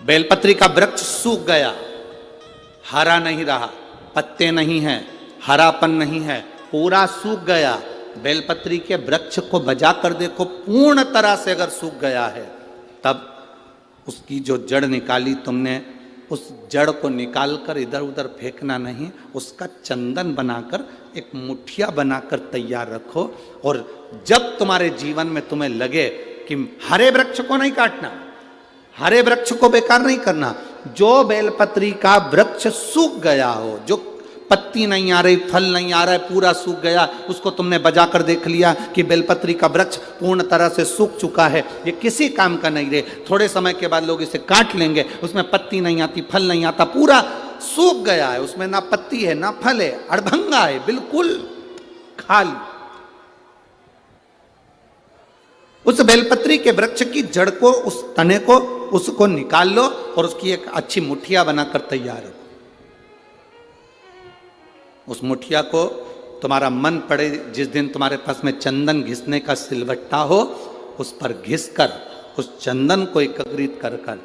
बेलपत्री का वृक्ष सूख गया, हरा नहीं रहा, पत्ते नहीं हैं, हरापन नहीं है, पूरा सूख गया। बेलपत्री के वृक्ष को बजा कर देखो, पूर्ण तरह से अगर सूख गया है, तब उसकी जो जड़ निकाली तुमने, उस जड़ को निकालकर इधर उधर फेंकना नहीं, उसका चंदन बनाकर एक मुठिया बनाकर तैयार रखो। और जब तुम्हारे जीवन में तुम्हें लगे कि हरे वृक्ष को नहीं काटना, हरे वृक्ष को बेकार नहीं करना, जो बेलपत्री का वृक्ष सूख गया हो, जो पत्ती नहीं आ रही, फल नहीं आ रहा है, पूरा सूख गया, उसको तुमने बजा कर देख लिया कि बेलपत्री का वृक्ष पूर्ण तरह से सूख चुका है, ये किसी काम का नहीं रहे, थोड़े समय के बाद लोग इसे काट लेंगे, उसमें पत्ती नहीं आती, फल नहीं आता, पूरा सूख गया है, उसमें ना पत्ती है ना फल है, अड़भंगा है, बिल्कुल खाली। उस बेलपत्री के वृक्ष की जड़ को, उस तने को, उसको निकाल लो और उसकी एक अच्छी मुठिया बनाकर तैयार रखो। उस मुठिया को तुम्हारा मन पड़े, जिस दिन तुम्हारे पास में चंदन घिसने का सिलबट्टा हो, उस पर घिस कर उस चंदन को एकत्रित कर कर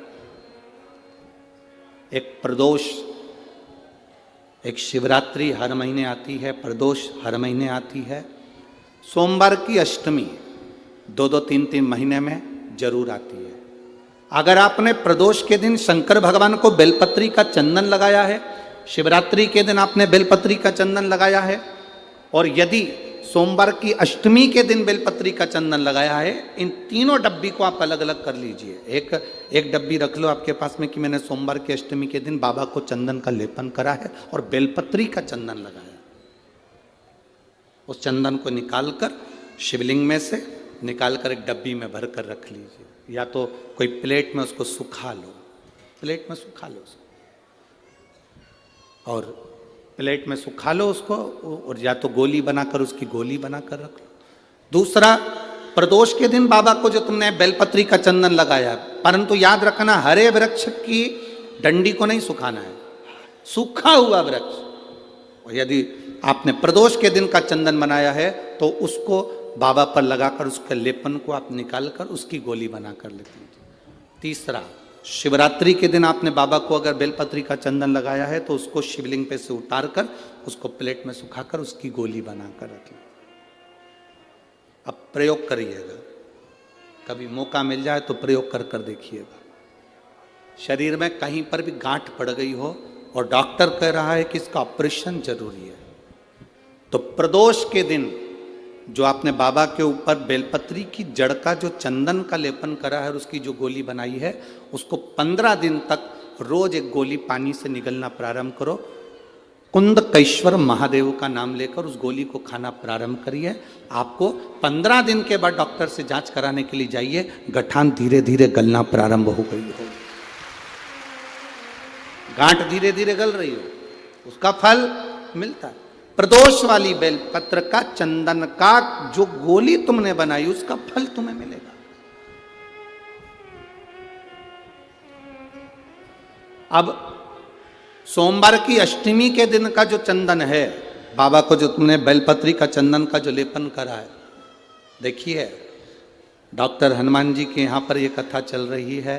एक प्रदोष, एक शिवरात्रि हर महीने आती है, प्रदोष हर महीने आती है, सोमवार की अष्टमी 2-2, 3-3 महीने में जरूर आती है। अगर आपने प्रदोष के दिन शंकर भगवान को बेलपत्री का चंदन लगाया है, शिवरात्रि के दिन आपने बेलपत्री का चंदन लगाया है, और यदि सोमवार की अष्टमी के दिन बेलपत्री का चंदन लगाया है, इन तीनों डब्बी को आप अलग अलग कर लीजिए। एक डब्बी रख लो आपके पास में कि मैंने सोमवार की अष्टमी के दिन बाबा को चंदन का लेपन करा है और बेलपत्री का चंदन लगाया। उस चंदन को निकालकर शिवलिंग में से निकालकर एक डब्बी में भर कर रख लीजिए, या तो कोई प्लेट में उसको सुखा लो, प्लेट में सुखा लो उसको, और प्लेट में सुखा लो उसको, और या तो गोली बनाकर उसकी गोली बनाकर रख लो। दूसरा, प्रदोष के दिन बाबा को जो तुमने बेलपत्री का चंदन लगाया, परंतु याद रखना हरे वृक्ष की डंडी को नहीं सुखाना है, सूखा हुआ वृक्ष। और यदि आपने प्रदोष के दिन का चंदन बनाया है तो उसको बाबा पर लगाकर उसके लेपन को आप निकालकर उसकी गोली बनाकर लेते हैं। तीसरा, शिवरात्रि के दिन आपने बाबा को अगर बेलपत्री का चंदन लगाया है तो उसको शिवलिंग पे से उतार कर उसको प्लेट में सुखाकर उसकी गोली बनाकर रखें। अब प्रयोग करिएगा, कभी मौका मिल जाए तो प्रयोग कर कर देखिएगा। शरीर में कहीं पर भी गांठ पड़ गई हो और डॉक्टर कह रहा है कि इसका ऑपरेशन जरूरी है, तो प्रदोष के दिन जो आपने बाबा के ऊपर बेलपत्री की जड़ का जो चंदन का लेपन करा है और उसकी जो गोली बनाई है, उसको 15 दिन तक रोज एक गोली पानी से निगलना प्रारंभ करो। कुंदकेश्वर महादेव का नाम लेकर उस गोली को खाना प्रारंभ करिए। आपको 15 दिन के बाद डॉक्टर से जांच कराने के लिए जाइए, गठान धीरे धीरे गलना प्रारंभ हो गई हो, गांठ धीरे धीरे गल रही हो, उसका फल मिलता है। प्रदोष वाली बेलपत्र का, चंदन का जो गोली तुमने बनाई उसका फल तुम्हें मिलेगा। अब सोमवार की अष्टमी के दिन का जो चंदन है, बाबा को जो तुमने बेलपत्री का चंदन का जो लेपन करा है, देखिए डॉक्टर हनुमान जी के यहाँ पर ये कथा चल रही है।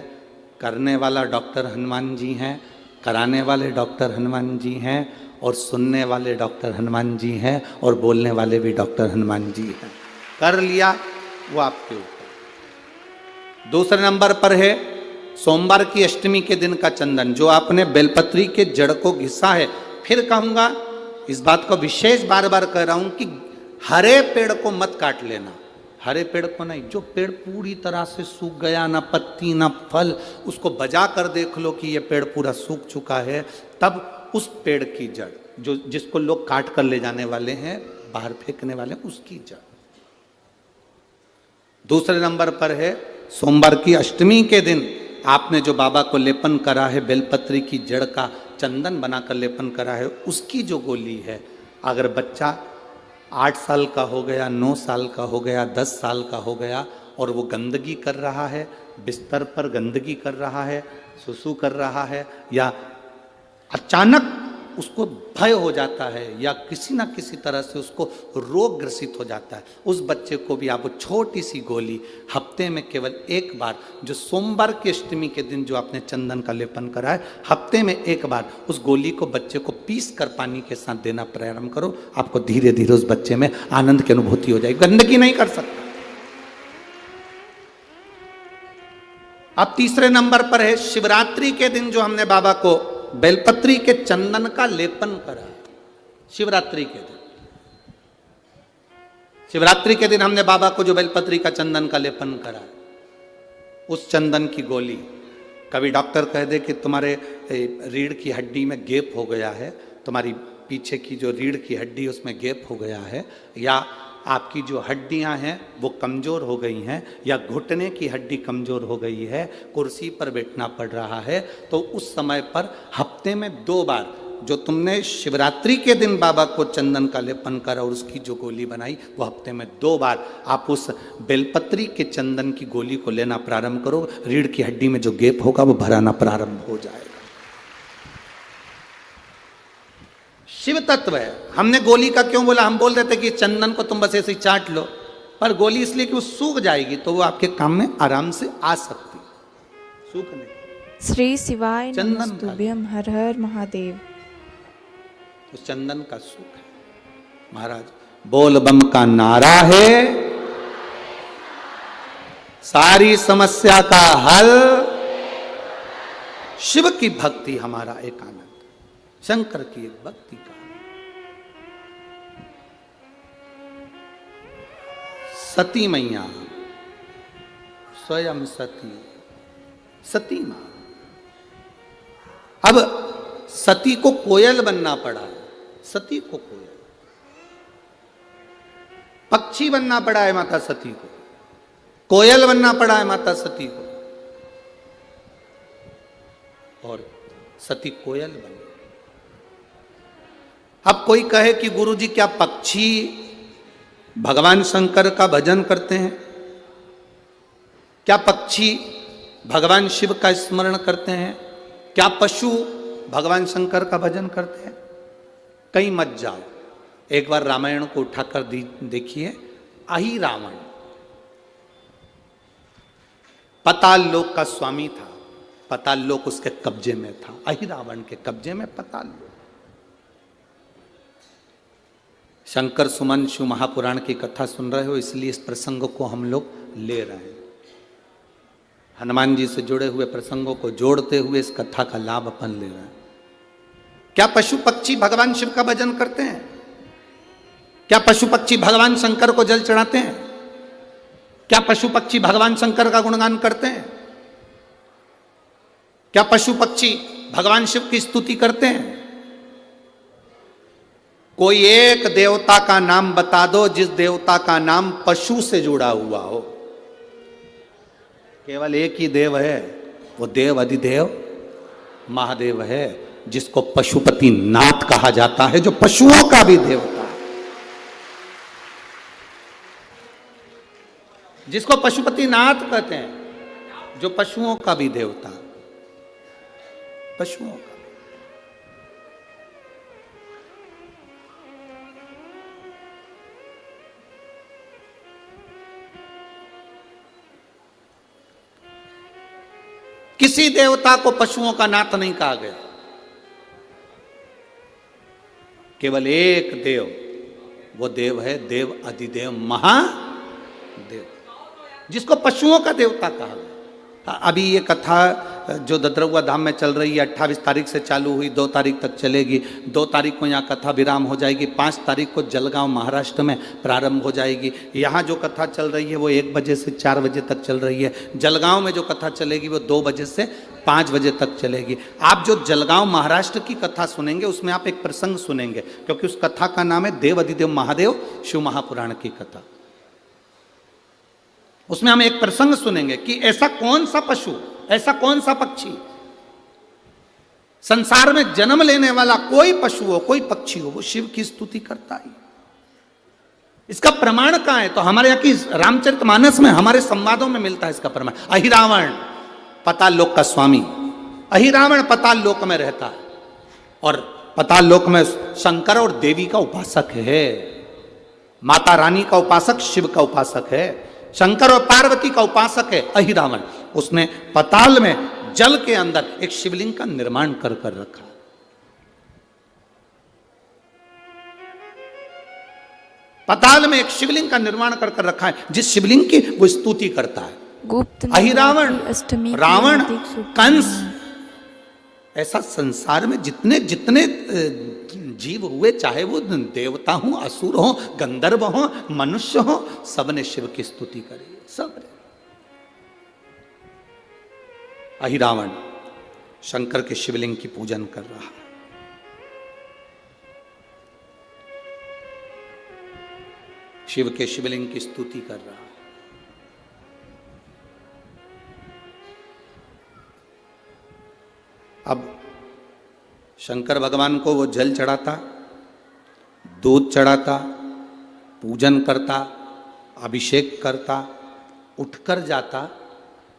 करने वाला डॉक्टर हनुमान जी हैं, कराने वाले डॉक्टर हनुमान जी हैं, और सुनने वाले डॉक्टर हनुमान जी हैं, और बोलने वाले भी डॉक्टर हनुमान जी हैं। कर लिया वो आपके ऊपर। दूसरे नंबर पर है सोमवार की अष्टमी के दिन का चंदन, जो आपने बेलपत्री के जड़ को घिसा है। फिर कहूँगा, इस बात को विशेष बार बार कह रहा हूँ कि हरे पेड़ को मत काट लेना, हरे पेड़ को नहीं। जो पेड़ पूरी तरह से सूख गया, ना पत्ती ना फल, उसको बजा कर देख लो कि ये पेड़ पूरा सूख चुका है, तब उस पेड़ की जड़, जो जिसको लोग काट कर ले जाने वाले हैं, बाहर फेंकने वाले, उसकी जड़। दूसरे नंबर पर है सोमवार की अष्टमी के दिन आपने जो बाबा को लेपन करा है, बेलपत्री की जड़ का चंदन बनाकर लेपन करा है, उसकी जो गोली है। अगर बच्चा 8 साल का हो गया, 9 साल का हो गया, 10 साल का हो गया और वो गंदगी कर रहा है, बिस्तर पर गंदगी कर रहा है, सुसु कर रहा है, या अचानक उसको भय हो जाता है या किसी ना किसी तरह से उसको रोग ग्रसित हो जाता है, उस बच्चे को भी आप वो छोटी सी गोली हफ्ते में केवल एक बार, जो सोमवार की अष्टमी के दिन जो आपने चंदन का लेपन करा है, हफ्ते में एक बार उस गोली को बच्चे को पीस कर पानी के साथ देना प्रारंभ करो। आपको धीरे धीरे उस बच्चे में आनंद की अनुभूति हो जाएगी। गंदगी नहीं कर सकता। अब तीसरे नंबर पर है शिवरात्रि के दिन जो हमने बाबा को बेलपत्री के चंदन का लेपन करा। शिवरात्रि के दिन, शिवरात्रि के दिन हमने बाबा को जो बेलपत्री का चंदन का लेपन करा, उस चंदन की गोली, कभी डॉक्टर कह दे कि तुम्हारे रीढ़ की हड्डी में गैप हो गया है, तुम्हारी पीछे की जो रीढ़ की हड्डी उसमें गैप हो गया है, या आपकी जो हड्डियां हैं वो कमज़ोर हो गई हैं, या घुटने की हड्डी कमज़ोर हो गई है, कुर्सी पर बैठना पड़ रहा है, तो उस समय पर हफ्ते में 2 बार जो तुमने शिवरात्रि के दिन बाबा को चंदन का लेपन करा और उसकी जो गोली बनाई, वो हफ्ते में 2 बार आप उस बेलपत्री के चंदन की गोली को लेना प्रारंभ करो। रीढ़ की हड्डी में जो गैप होगा वो भराना प्रारंभ हो जाएगा। शिव तत्व है। हमने गोली का क्यों बोला? हम बोल देते कि चंदन को तुम बस ऐसे ही चाट लो, पर गोली इसलिए कि वो सूख जाएगी, तो वो आपके काम में आराम से आ सकती, सूखने। श्री शिवाय चंदन नमस्तुभ्यं, हर हर महादेव। तो चंदन का सुख है महाराज। बोल बम का नारा है, सारी समस्या का हल, शिव की भक्ति हमारा एक आनंद, शंकर की एक भक्ति का। सती मैया स्वयं सती, सती मां। अब सती को कोयल बनना पड़ा, सती को कोयल, पक्षी बनना पड़ा है माता सती को, कोयल बनना पड़ा है माता सती को, और सती कोयल बनी। अब कोई कहे कि गुरुजी क्या पक्षी भगवान शंकर का भजन करते हैं? क्या पक्षी भगवान शिव का स्मरण करते हैं? क्या पशु भगवान शंकर का भजन करते हैं? कहीं मत जाओ, एक बार रामायण को उठाकर देखिए। अहि रावण पाताल लोक का स्वामी था, पाताल लोक उसके कब्जे में था, अहि रावण के कब्जे में पाताल लोक। शंकर सुमन शिव महापुराण की कथा सुन रहे हो, इसलिए इस प्रसंग को हम लोग ले रहे हैं। हनुमान जी से जुड़े हुए प्रसंगों को जोड़ते हुए इस कथा का लाभ अपन ले रहे हैं। क्या पशु पक्षी भगवान शिव का भजन करते हैं? क्या पशु पक्षी भगवान शंकर को जल चढ़ाते हैं? क्या पशु पक्षी भगवान शंकर का गुणगान करते हैं? क्या पशु पक्षी भगवान शिव की स्तुति करते हैं? कोई एक देवता का नाम बता दो जिस देवता का नाम पशु से जुड़ा हुआ हो। केवल एक ही देव है, वो देव अधिदेव महादेव है, जिसको पशुपति नाथ कहा जाता है, जो पशुओं का भी देवता है, जिसको पशुपति नाथ कहते हैं, जो पशुओं का भी देवता, पशुओं का। किसी देवता को पशुओं का नाथ नहीं कहा गया, केवल एक देव, वो देव है देव अधिदेव महादेव, जिसको पशुओं का देवता कहा गया। अभी ये कथा जो ददरौआ धाम में चल रही है, 28 तारीख से चालू हुई, 2 तारीख तक चलेगी। 2 तारीख को यहाँ कथा विराम हो जाएगी, 5 तारीख को जलगांव महाराष्ट्र में प्रारंभ हो जाएगी। यहाँ जो कथा चल रही है वो 1 बजे से 4 बजे तक चल रही है। जलगांव में जो कथा चलेगी वो 2 बजे से 5 बजे तक चलेगी। आप जो जलगांव महाराष्ट्र की कथा सुनेंगे उसमें आप एक प्रसंग सुनेंगे, क्योंकि उस कथा का नाम है देव अधिदेव महादेव शिव महापुराण की कथा। उसमें हम एक प्रसंग सुनेंगे कि ऐसा कौन सा पशु, ऐसा कौन सा पक्षी, संसार में जन्म लेने वाला कोई पशु हो, कोई पक्षी हो, वो शिव की स्तुति करता ही। इसका प्रमाण कहां है? तो हमारे यहाँ की रामचरितमानस में, हमारे संवादों में मिलता है इसका प्रमाण। अहि रावण पाताल लोक का स्वामी, अहि रावण पाताल लोक में रहता है, और पाताल लोक में शंकर और देवी का उपासक है, माता रानी का उपासक शिव का उपासक है, शंकर और पार्वती का उपासक है अहिरावण। उसने पाताल में जल के अंदर एक शिवलिंग का निर्माण कर रखा। पाताल में एक शिवलिंग का निर्माण कर रखा है, जिस शिवलिंग की वो स्तुति करता है। गुप्त अहिरावण, अष्टमी रावण, कंस, ऐसा संसार में जितने जितने जीव हुए, चाहे वो देवता हो, असुर हो, गंधर्व हो, मनुष्य हो, सबने शिव की स्तुति करी, सबने। अहिरावण शंकर के शिवलिंग की पूजन कर रहा, शिव के शिवलिंग की स्तुति कर रहा। अब शंकर भगवान को वो जल चढ़ाता, दूध चढ़ाता, पूजन करता, अभिषेक करता, उठकर जाता।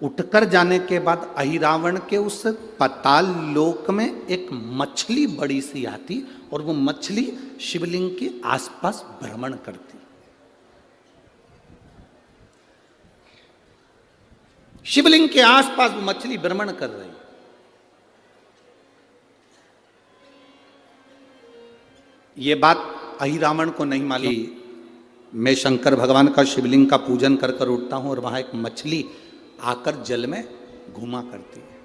उठकर जाने के बाद अहिरावण के उस पाताल लोक में एक मछली बड़ी सी आती और वो मछली शिवलिंग के आसपास भ्रमण करती। शिवलिंग के आसपास वो मछली भ्रमण कर रही। ये बात अहिरावण को नहीं मालूम। मैं शंकर भगवान का शिवलिंग का पूजन कर कर उठता हूं और वहां एक मछली आकर जल में घुमा करती है।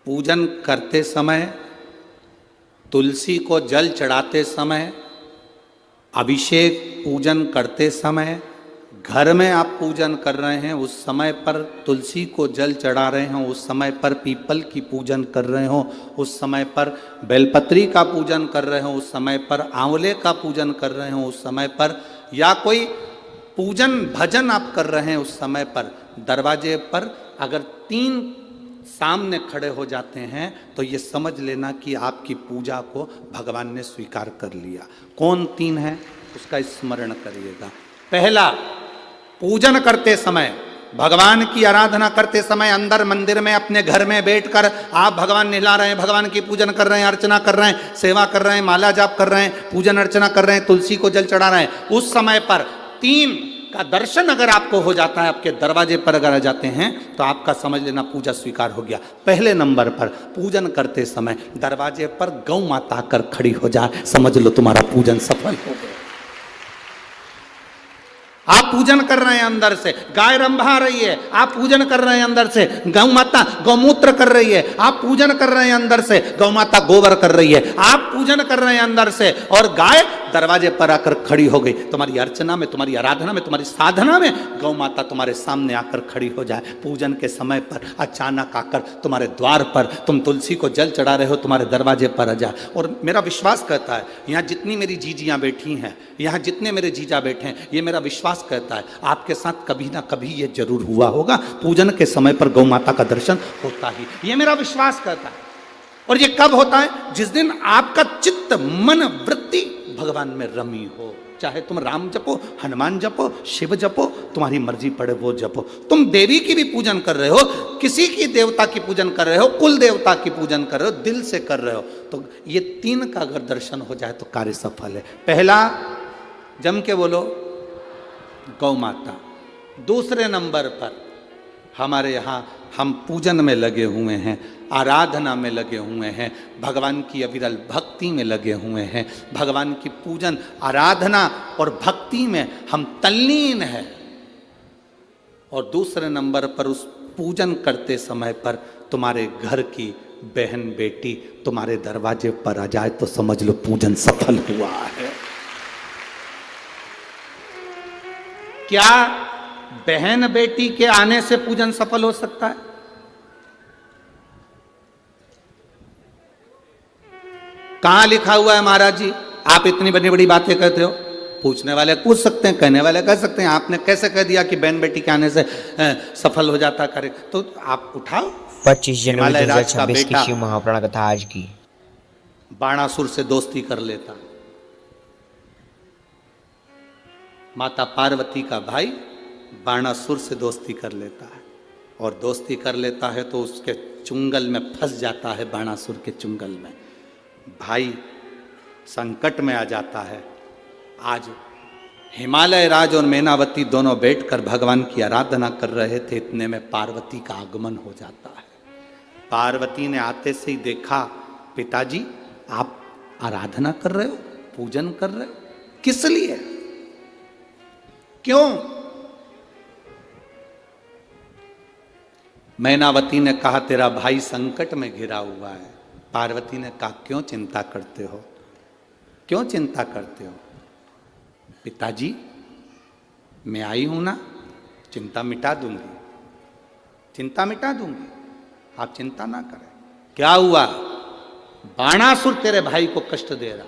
पूजन करते समय, तुलसी को जल चढ़ाते समय, अभिषेक पूजन करते समय, घर में आप पूजन कर रहे हैं उस समय पर तुलसी को जल चढ़ा रहे हो, उस समय पर पीपल की पूजन कर रहे हो, उस समय पर बेलपत्री का पूजन कर रहे हो, उस समय पर आंवले का पूजन कर रहे हो, उस समय पर या कोई पूजन भजन आप कर रहे हैं, उस समय पर दरवाजे पर अगर 3 सामने खड़े हो जाते हैं तो ये समझ लेना कि आपकी पूजा को भगवान ने स्वीकार कर लिया। कौन 3 है उसका स्मरण करिएगा। पहला, पूजन करते समय, भगवान की आराधना करते समय अंदर मंदिर में अपने घर में बैठकर आप भगवान नहला रहे हैं, भगवान की पूजन कर रहे हैं, अर्चना कर रहे हैं, सेवा कर रहे हैं, माला जाप कर रहे हैं, पूजन अर्चना कर रहे हैं, तुलसी को जल चढ़ा रहे हैं, उस समय पर 3 का दर्शन अगर आपको हो जाता है, आपके दरवाजे पर अगर आ जाते हैं तो आपका समझ लेना पूजा स्वीकार हो गया। पहले नंबर पर पूजन करते समय दरवाजे पर गौ माता आकर खड़ी हो जाए, समझ लो तुम्हारा पूजन सफल हो गया। आप पूजन कर रहे हैं अंदर से, गाय रंभा रही है, आप पूजन कर रहे हैं अंदर से, गौ माता गौमूत्र कर रही है, आप पूजन कर रहे हैं अंदर से, गौ माता गोबर कर रही है, आप पूजन कर रहे हैं अंदर से और गाय दरवाजे पर आकर खड़ी हो गई। तुम्हारी अर्चना में, तुम्हारी आराधना में, तुम्हारी साधना में गौ माता तुम्हारे सामने आकर खड़ी हो जाए। पूजन के समय पर अचानक आकर तुम्हारे द्वार पर, तुम तुलसी को जल चढ़ा रहे हो, तुम्हारे दरवाजे पर आ जाए। और मेरा विश्वास कहता है, यहाँ जितनी मेरी जीजियाँ बैठी हैं, यहाँ जितने मेरे जीजा बैठे हैं, ये मेरा विश्वास कहता है आपके साथ कभी ना कभी ये जरूर हुआ होगा, पूजन के समय पर गौ माता का दर्शन होता ही, ये मेरा विश्वास कहता है। और ये कब होता है? जिस दिन आपका चित्त, मन, वृत्ति भगवान में रमी हो। चाहे तुम राम जपो, हनुमान जपो, शिव जपो, तुम्हारी मर्जी पड़े वो जपो। तुम देवी की भी पूजन कर रहे हो, किसी की देवता की पूजन कर रहे हो, कुल देवता की पूजन कर रहे हो, दिल से कर रहे हो, तो ये 3 का अगर दर्शन हो जाए तो कार्य सफल है। पहला, जम के बोलो, गौ माता। दूसरे नंबर पर हमारे यहाँ हम पूजन में लगे हुए हैं, आराधना में लगे हुए हैं, भगवान की अविरल भक्ति में लगे हुए हैं, भगवान की पूजन, आराधना और भक्ति में हम तल्लीन हैं। और दूसरे नंबर पर उस पूजन करते समय पर तुम्हारे घर की बहन बेटी तुम्हारे दरवाजे पर आ जाए तो समझ लो पूजन सफल हुआ है। क्या बहन बेटी के आने से पूजन सफल हो सकता है? कहां लिखा हुआ है महाराज जी? आप इतनी बड़ी बड़ी बातें कहते हो। पूछने वाले पूछ सकते हैं, कहने वाले कह सकते हैं, आपने कैसे कह दिया कि बहन बेटी के आने से सफल हो जाता कार्य? तो आप उठाओ। 25 जनवरी 2026 की शिव महापुराण कथा आज की। बाणासुर से दोस्ती कर लेता, माता पार्वती का भाई बाणासुर से दोस्ती कर लेता है। और दोस्ती कर लेता है तो उसके चुंगल में फंस जाता है, बाणासुर के चुंगल में। भाई संकट में आ जाता है। आज हिमालय राज और मैनावती दोनों बैठकर भगवान की आराधना कर रहे थे, इतने में पार्वती का आगमन हो जाता है। पार्वती ने आते से ही देखा, पिताजी आप आराधना कर रहे हो, पूजन कर रहे हो, किस लिए, क्यों? मैनावती ने कहा तेरा भाई संकट में घिरा हुआ है। पार्वती ने कहा क्यों चिंता करते हो, क्यों चिंता करते हो? पिताजी मैं आई हूं ना, चिंता मिटा दूंगी, चिंता मिटा दूंगी, आप चिंता ना करें। क्या हुआ? बाणासुर तेरे भाई को कष्ट दे रहा।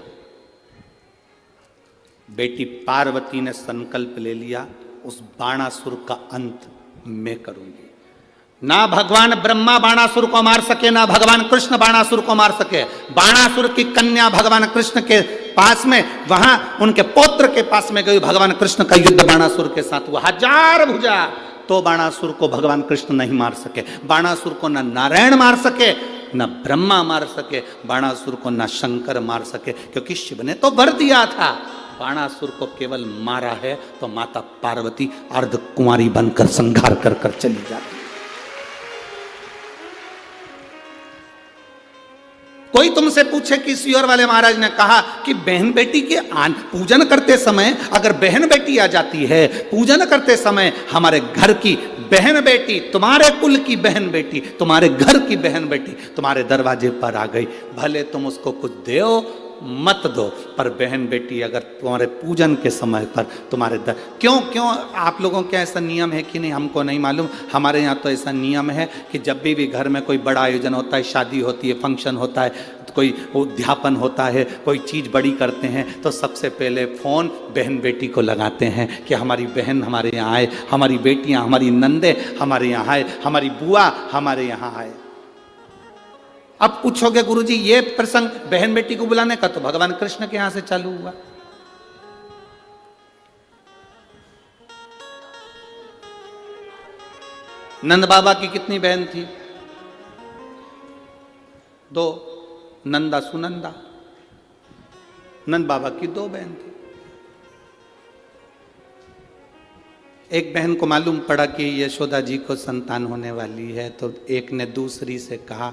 बेटी पार्वती ने संकल्प ले लिया, उस बाणासुर का अंत मैं करूंगी। ना भगवान ब्रह्मा बाणासुर को मार सके, ना भगवान कृष्ण बाणासुर को मार सके। बाणासुर की कन्या भगवान कृष्ण के पास में, वहां उनके पौत्र के पास में गई, भगवान कृष्ण का युद्ध बाणासुर के साथ हुआ, 1000 भुजा, तो बाणासुर को भगवान कृष्ण नहीं मार सके। बाणासुर को न नारायण मार सके, न ब्रह्मा मार सके, बाणासुर को न शंकर मार सके, क्योंकि शिव ने तो वर दिया था। बाणासुर को केवल मारा है तो माता पार्वती अर्धकुंवारी बनकर संहार कर कर चली जाती। कोई तुमसे पूछे कि सियोर वाले महाराज ने कहा कि बहन बेटी के पूजन करते समय अगर बहन बेटी आ जाती है, पूजन करते समय हमारे घर की बहन बेटी, तुम्हारे कुल की बहन बेटी, तुम्हारे घर की बहन बेटी तुम्हारे दरवाजे पर आ गई, भले तुम उसको कुछ दो मत दो, पर बहन बेटी अगर तुम्हारे पूजन के समय पर तुम्हारे क्यों आप लोगों के ऐसा नियम है कि नहीं हमको नहीं मालूम। हमारे यहाँ तो ऐसा नियम है कि जब भी घर में कोई बड़ा आयोजन होता है, शादी होती है, फंक्शन होता है, कोई उद्यापन होता है, कोई चीज़ बड़ी करते हैं, तो सबसे पहले फ़ोन बहन बेटी को लगाते हैं कि हमारी बहन हमारे यहाँ आए, हमारी बेटियाँ, हमारी नंदे हमारे यहाँ आए, हमारी बुआ हमारे यहाँ आए। अब पूछोगे गुरुजी ये प्रसंग बहन बेटी को बुलाने का तो भगवान कृष्ण के यहां से चालू हुआ। नंद बाबा की कितनी बहन थी? 2, नंदा सुनंदा। नंद बाबा की 2 बहन थी। एक बहन को मालूम पड़ा कि यशोदा जी को संतान होने वाली है, तो एक ने दूसरी से कहा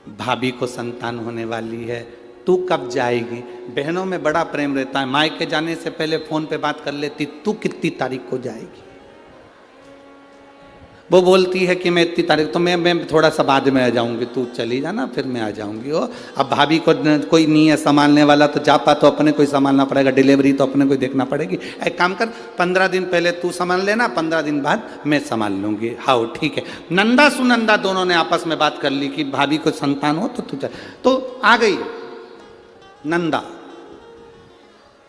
भाभी को संतान होने वाली है, तू कब जाएगी? बहनों में बड़ा प्रेम रहता है। मायके जाने से पहले फोन पे बात कर लेती, तू कितनी तारीख को जाएगी? वो बोलती है कि मैं इतनी तारीख, तो मैं थोड़ा सा बाद में आ जाऊंगी, तू चली जाना फिर मैं आ जाऊंगी। वो अब भाभी को कोई नहीं है संभालने वाला, तो जापा तो अपने को ही संभालना पड़ेगा, डिलीवरी तो अपने को ही देखना पड़ेगी। एक काम कर, 15 दिन पहले तू संभाल लेना, 15 दिन बाद मैं संभाल लूंगी। हाँ ठीक है। नंदा सुनंदा दोनों ने आपस में बात कर ली कि भाभी को संतान हो तो तू तो आ गई नंदा।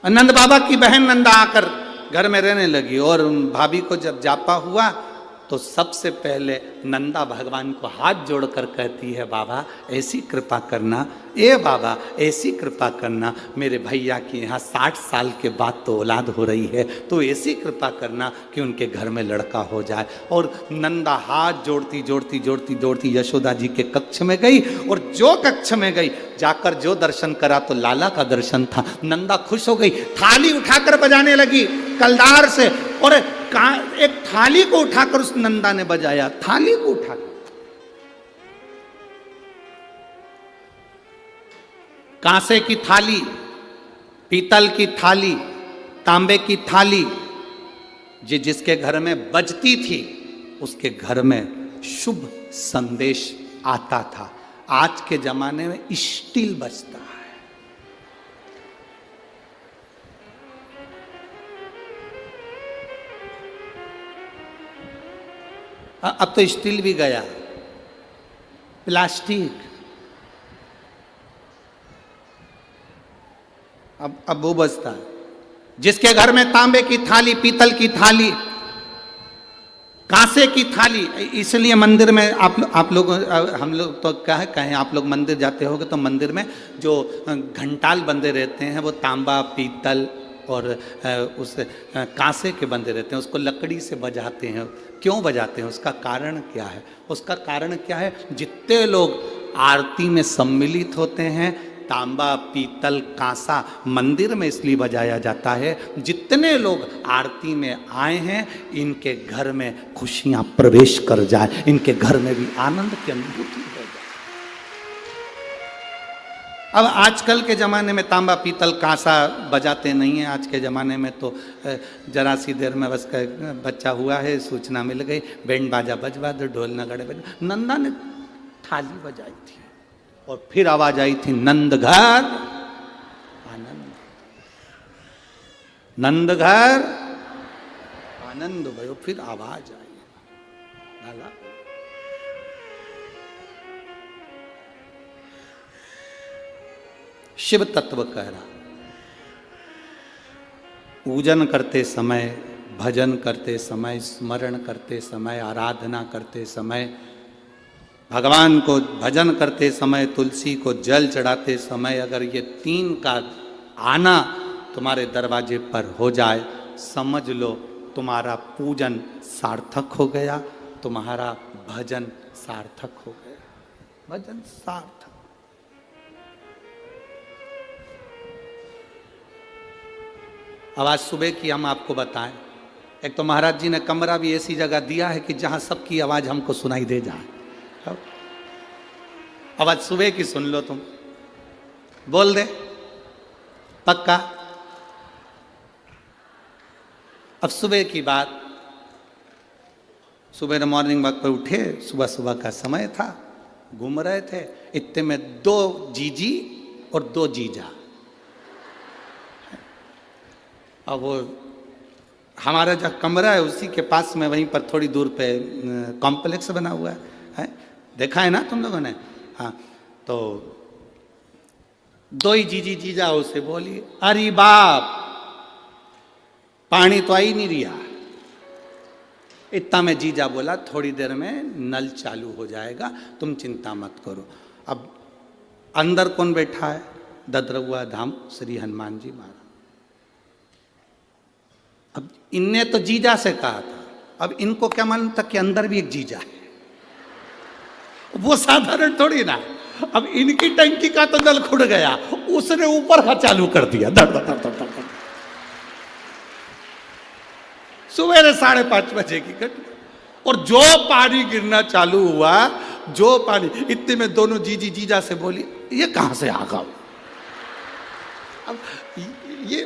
नंद बाबा की बहन नंदा आकर घर में रहने लगी, और भाभी को जब जापा हुआ तो सबसे पहले नंदा भगवान को हाथ जोड़कर कहती है, बाबा ऐसी कृपा करना, ए बाबा ऐसी कृपा करना, मेरे भैया के यहाँ 60 साल के बाद तो औलाद हो रही है, तो ऐसी कृपा करना कि उनके घर में लड़का हो जाए। और नंदा हाथ जोड़ती जोड़ती जोड़ती जोड़ती यशोदा जी के कक्ष में गई, और जो कक्ष में गई जाकर जो दर्शन करा तो लाला का दर्शन था। नंदा खुश हो गई, थाली उठाकर बजाने लगी कलदार से, और एक थाली को उठाकर उस नंदा ने बजाया, थाली को उठाकर। कांसे की थाली, पीतल की थाली, तांबे की थाली, जिसके घर में बजती थी उसके घर में शुभ संदेश आता था। आज के जमाने में स्टील बजता है। अब तो स्टील भी गया, प्लास्टिक। अब वो बचता है जिसके घर में तांबे की थाली, पीतल की थाली, कांसे की थाली। इसलिए मंदिर में आप लोग, हम लोग तो क्या है कहें, आप लोग मंदिर जाते होगे तो मंदिर में जो घंटाल बंदे रहते हैं वो तांबा, पीतल और उस कांसे के बंधे रहते हैं, उसको लकड़ी से बजाते हैं। क्यों बजाते हैं? उसका कारण क्या है? उसका कारण क्या है? जितने लोग आरती में सम्मिलित होते हैं, तांबा, पीतल, कांसा मंदिर में इसलिए बजाया जाता है, जितने लोग आरती में आए हैं इनके घर में खुशियां प्रवेश कर जाए, इनके घर में भी आनंद की अनुभूति हो जाए। अब आजकल के ज़माने में तांबा, पीतल, कांसा बजाते नहीं हैं। आज के ज़माने में तो जरा सी देर में बस बच्चा हुआ है, सूचना मिल गई, बैंड बाजा बजवा दो, ढोल नगाड़े बजवा। नंदा ने थाली बजाई थी और फिर आवाज आई थी, नंद घर आनंद, नंद घर आनंद भयो। फिर आवाज आई, डाला। शिव तत्व कह रहा, पूजन करते समय, भजन करते समय, स्मरण करते समय, आराधना करते समय, भगवान को भजन करते समय, तुलसी को जल चढ़ाते समय, अगर ये 3 का आना तुम्हारे दरवाजे पर हो जाए, समझ लो तुम्हारा पूजन सार्थक हो गया, तुम्हारा भजन सार्थक हो गया। भजन सार्थक। अब आज सुबह की हम आपको बताएं, एक तो महाराज जी ने कमरा भी ऐसी जगह दिया है कि जहां सबकी आवाज हमको सुनाई दे जाए। अब आज सुबह की सुन लो, तुम बोल दे पक्का। अब सुबह की बात, सुबह मॉर्निंग वॉक पर उठे, सुबह सुबह का समय था, घूम रहे थे, इतने में 2 जीजी और 2 जीजा। अब वो हमारा जो कमरा है उसी के पास में, वहीं पर थोड़ी दूर पे कॉम्प्लेक्स बना हुआ है, देखा है ना तुम लोगों ने? हाँ, तो 2 ही जीजी जीजा उसे बोली, अरे बाप पानी तो आ ही नहीं रिया। इतना में जीजा बोला, थोड़ी देर में नल चालू हो जाएगा, तुम चिंता मत करो। अब अंदर कौन बैठा है? ददरउआ धाम श्री हनुमान जी महाराज। अब इनने तो जीजा से कहा था, अब इनको क्या मालूम था कि अंदर भी एक जीजा है, वो साधारण थोड़ी ना। अब इनकी टंकी का तो नल खुद गया, उसने ऊपर का चालू कर दिया, धड़ धड़ धड़ धड़ धड़। सवेरे 5:30 बजे की घटना, और जो पानी गिरना चालू हुआ, जो पानी, इतने में दोनों जीजी जीजा से बोली, ये कहां से आ गया? अब ये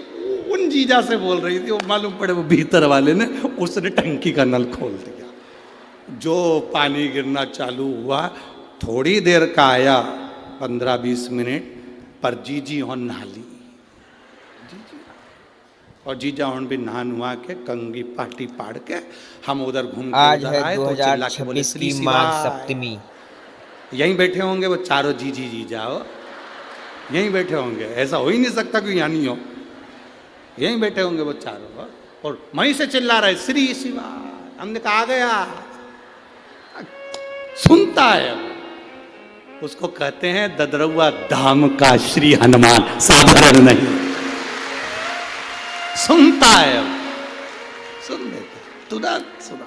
उन जीजा से बोल रही थी, वो मालूम पड़े वो भीतर वाले ने, उसने टंकी का नल खोल दिया। जो पानी गिरना चालू हुआ, थोड़ी देर का आया, 15-20 मिनट पर जीजी हो नहाली, और जीजा हूं भी नहा नुआ के कंगी पाटी पाड़ के हम उधर घूम के आज उधर है आए, तो चिल्ला के बोले, 2026 श्री की माघ शिवाय। सप्तमी। यहीं बैठे होंगे वो चारों जीजी जीजा हो, यहीं बैठे होंगे, ऐसा हो ही नहीं सकता कि यहाँ नहीं हो। यहीं बैठे होंगे वो चारों, और वहीं से चिल्ला रहे, श्री शिवाय। हमने कहा आ गया, सुनता है। उसको कहते हैं ददरउआ धाम का श्री हनुमान, साधारण नहीं, सुनता है, सुन लेते, तुरंत सुना।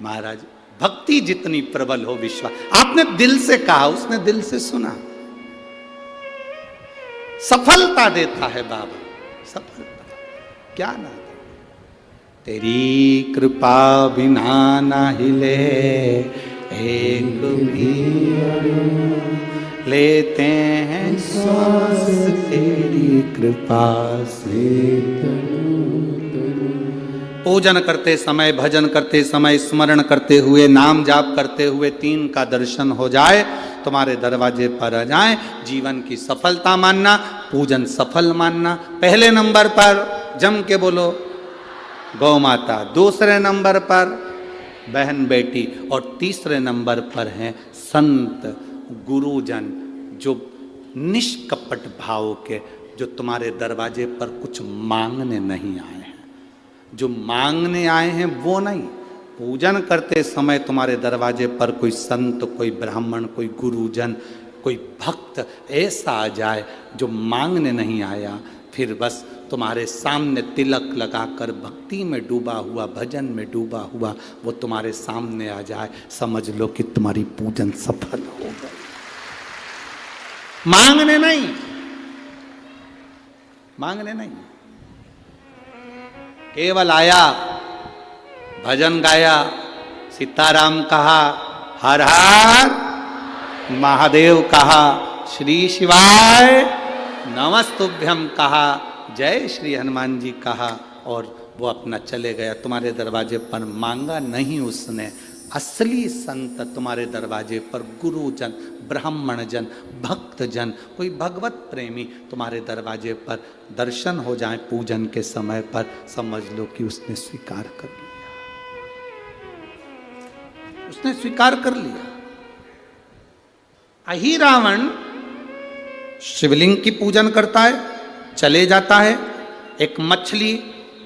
महाराज, भक्ति जितनी प्रबल हो, विश्वास, आपने दिल से कहा, उसने दिल से सुना। सफलता देता है बाबा, सफलता, क्या ना। तेरी कृपा बिना ना हिले एक भी लेते हैं श्वास, तेरी कृपा से। पूजन करते समय, भजन करते समय, स्मरण करते हुए, नाम जाप करते हुए 3 का दर्शन हो जाए, तुम्हारे दरवाजे पर आ जाए, जीवन की सफलता मानना, पूजन सफल मानना। पहले नंबर पर जम के बोलो गौ माता, दूसरे नंबर पर बहन बेटी, और तीसरे नंबर पर हैं संत गुरुजन, जो निष्कपट भाव के, जो तुम्हारे दरवाजे पर कुछ मांगने नहीं आए हैं। जो मांगने आए हैं वो नहीं, पूजन करते समय तुम्हारे दरवाजे पर कोई संत, कोई ब्राह्मण, कोई गुरुजन कोई भक्त ऐसा आ जाए जो मांगने नहीं आया, फिर बस तुम्हारे सामने तिलक लगाकर भक्ति में डूबा हुआ, भजन में डूबा हुआ वो तुम्हारे सामने आ जाए, समझ लो कि तुम्हारी पूजन सफल हो गई। मांगने नहीं, मांगने नहीं, केवल आया, भजन गाया, सीताराम कहा, हर हर महादेव कहा, श्री शिवाय नमस्तुभ्यम कहा, जय श्री हनुमान जी कहा, और वो अपना चले गया। तुम्हारे दरवाजे पर मांगा नहीं उसने। असली संत तुम्हारे दरवाजे पर गुरुजन, ब्राह्मण जन, भक्त जन, कोई भगवत प्रेमी तुम्हारे दरवाजे पर दर्शन हो जाए पूजन के समय पर, समझ लो कि उसने स्वीकार कर लिया, उसने स्वीकार कर लिया। अहिरावण शिवलिंग की पूजन करता है, चले जाता है, एक मछली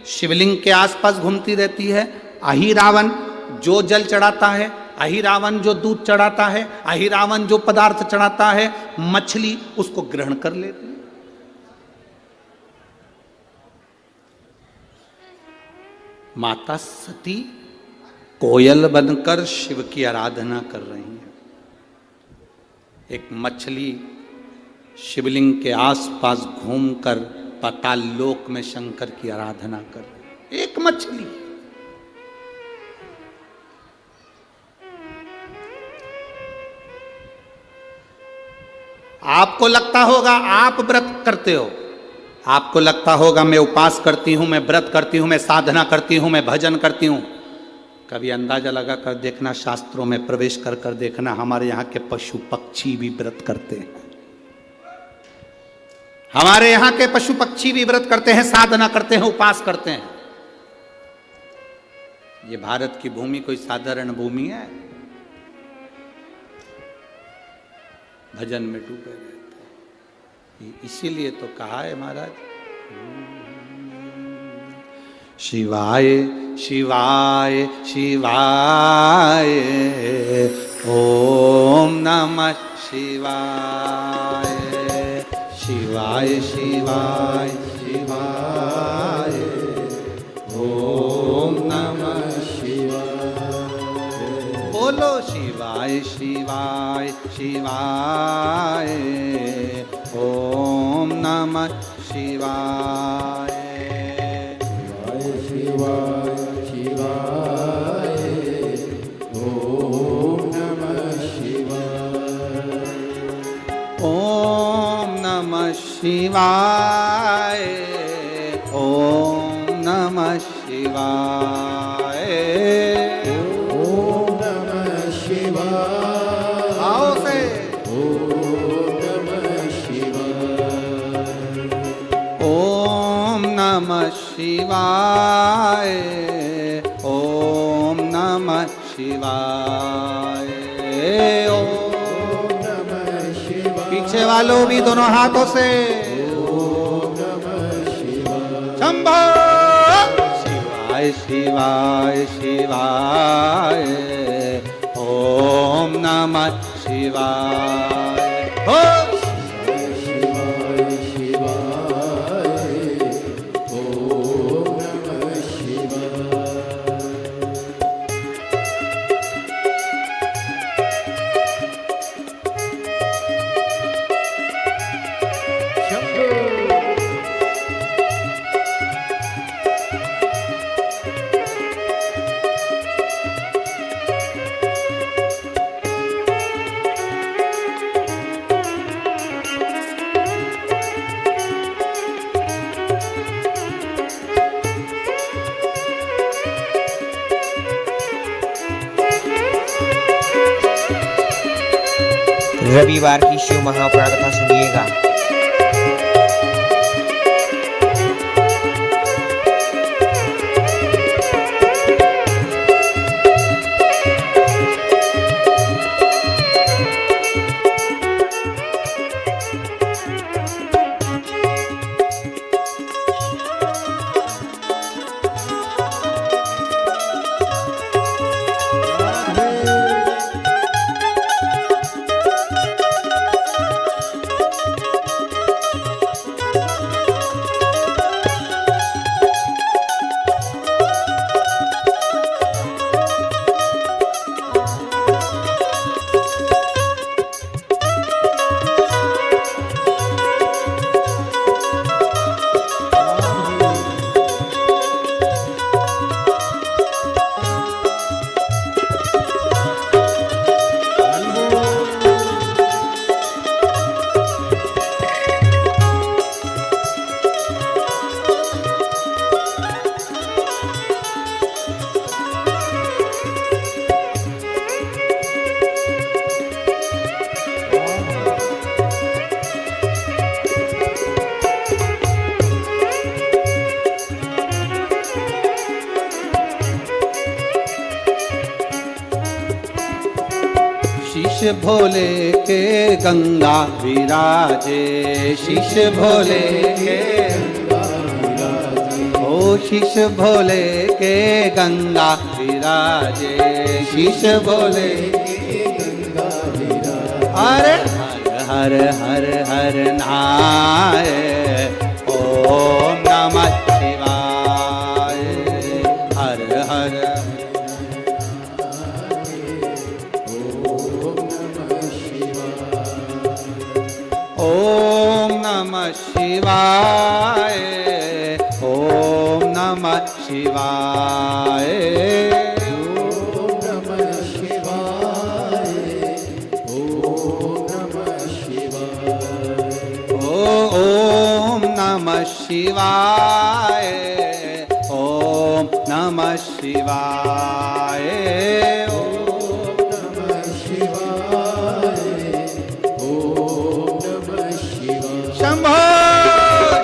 शिवलिंग के आसपास घूमती रहती है। अहिरावण जो जल चढ़ाता है, अहिरावण जो दूध चढ़ाता है, अहिरावण जो पदार्थ चढ़ाता है, मछली उसको ग्रहण कर लेती है। माता सती कोयल बनकर शिव की आराधना कर रही है। एक मछली शिवलिंग के आसपास घूमकर पाताल लोक में शंकर की आराधना कर रही है। एक मछली। आपको लगता होगा आप व्रत करते हो, आपको लगता होगा मैं उपास करती हूं, मैं व्रत करती हूं, मैं साधना करती हूं, मैं भजन करती हूं। कभी अंदाजा लगा कर देखना, शास्त्रों में प्रवेश कर कर देखना, हमारे यहाँ के पशु पक्षी भी व्रत करते हैं। हमारे यहाँ के पशु पक्षी भी व्रत करते हैं, साधना करते हैं, उपास करते हैं। ये भारत की भूमि कोई साधारण भूमि है? भजन में डूबे रहते हैं। इसीलिए तो कहा है महाराज, शिवाय शिवाय शिवाय ओम नमः शिवाय, शिवाय शिवाय शिवाय ओम नमः शिवाय। बोलो शिवाय शिवाय शिवाय ओम नमः शिवाय, शिवाय शिवाय ओम नमः शिवाय, ओम नमः शिवाय, ओम नमः शिवाय, ओम नमः शिवाय। आओ से ओम नमः शिवाय, ओम नमः शिवाय, ओम नमः शिवाय, ओम नमः शिवाय। पीछे वालों भी दोनों हाथों से ओम नमः शिवाय, शंभो शिवाय शिवाय शिवाय ओम नमः शिवाय। हो शिवाय शिवाय ओम नमः शिवाय। रविवार की शिव महापुराण कथा सुनिएगा। भोले के गंगा विराजे, शीश भोले के ओ शीश भोले के गंगा विराजे, शीश भोले हरे हर हर हर नाय ओम नमः शिवाय, हर हर ओम नमः शिवाय, ओम नमः शिवाय, ओम नमः शिवाय, ओम नमः शिवाय, ओम नमः शिवाय, ओम नमः शिवाय, ओम नमः शिवाय, ओम नमः शिवाय। शंभो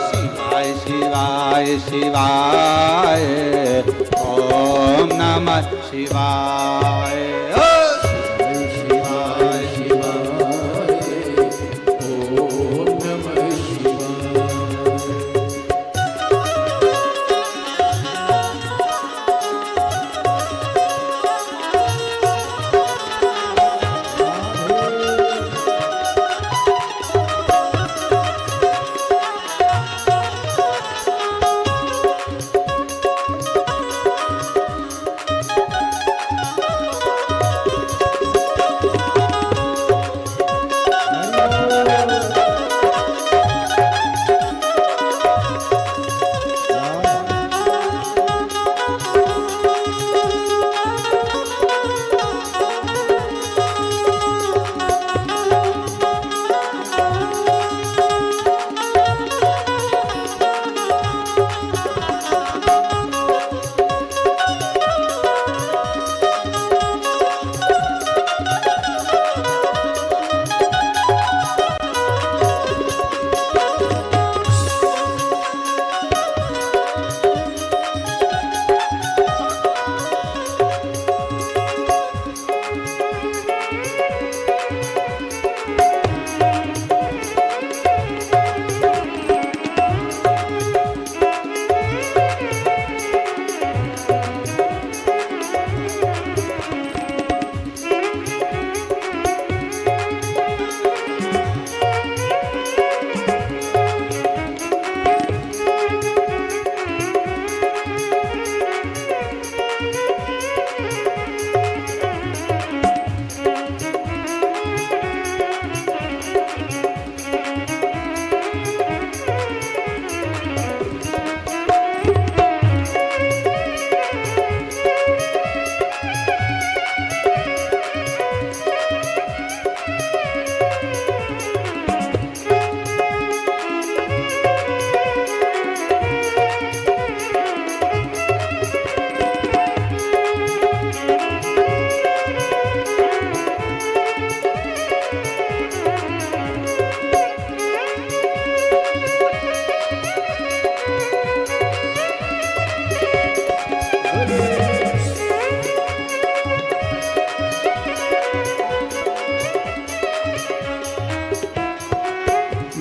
शिवाय शिवाय शिवाय, ओम नमः शिवाय, ओ शिवाय शिवाय, ओम नमः शिवाय।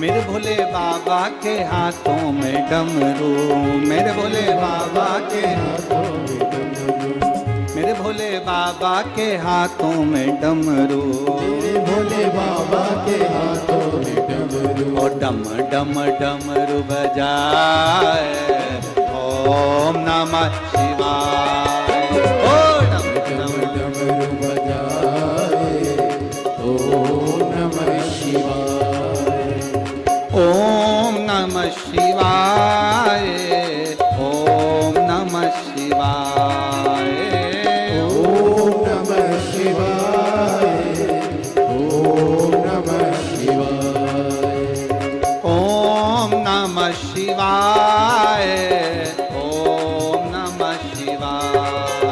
मेरे भोले बाबा के हाथों में डमरू, मेरे भोले बाबा के मेरे भोले बाबा के हाथों में डमरू, मेरे भोले बाबा के हाथों में डमरू, और डम डम डमरू बजाए, ओम नमः शिवाय, ओ डम डम डमरू बजाए, ओम नमः शिवाय, ओम नमः शिवाय, ओम नमः शिवाय, ओम नमः शिवाय, ओम नमः शिवाय, ओम नमः शिवाय, ओम नमः शिवाय,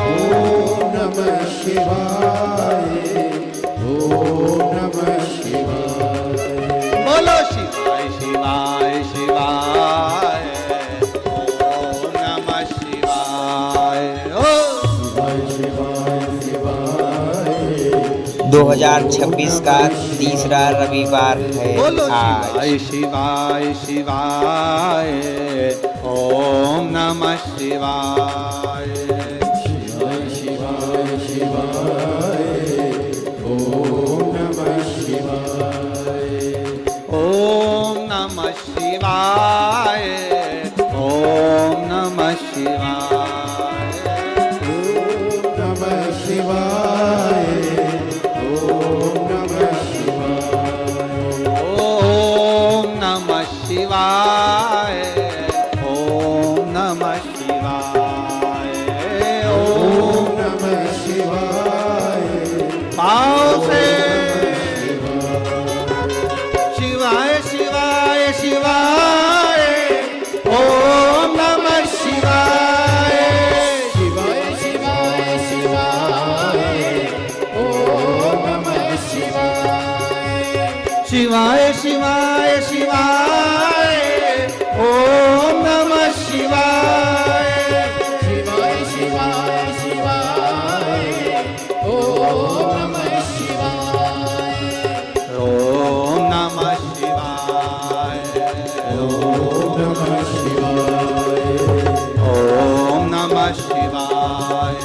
ओम नमः शिवाय, ओम नमः शिवाय। बोलो शिवाय शिवाय शिवाय, ओम नमः शिवाय, ओ शिवाय शिवाय शिवाय, 2026 का तीसरा रविवार है बोलो आज। शिवाय शिवाय ओम नमः शिवाय। शिवाय शिवाय शिवाय ओम नमः शिवाय। ओम नमः शिवाय ओम नमः शिवाय। ओम नमः शिवाय ओम नमः शिवाय। ओम नमः शिवाय ओम नमः शिवाय। ओम नमः शिवाय। भाव से शिवाय शिवाय शिवाय ओम नमः शिवाय। शिवाय शिवाय शिवाय ओम नमः शिवाय। शिवाय शिवाय शिवाय ओम नमः शिवाय। शिवाय शिवाय शिवाय ओम नमः शिवाय। ओम नमः शिवाय। ओम नमः शिवाय। ओम नमः शिवाय।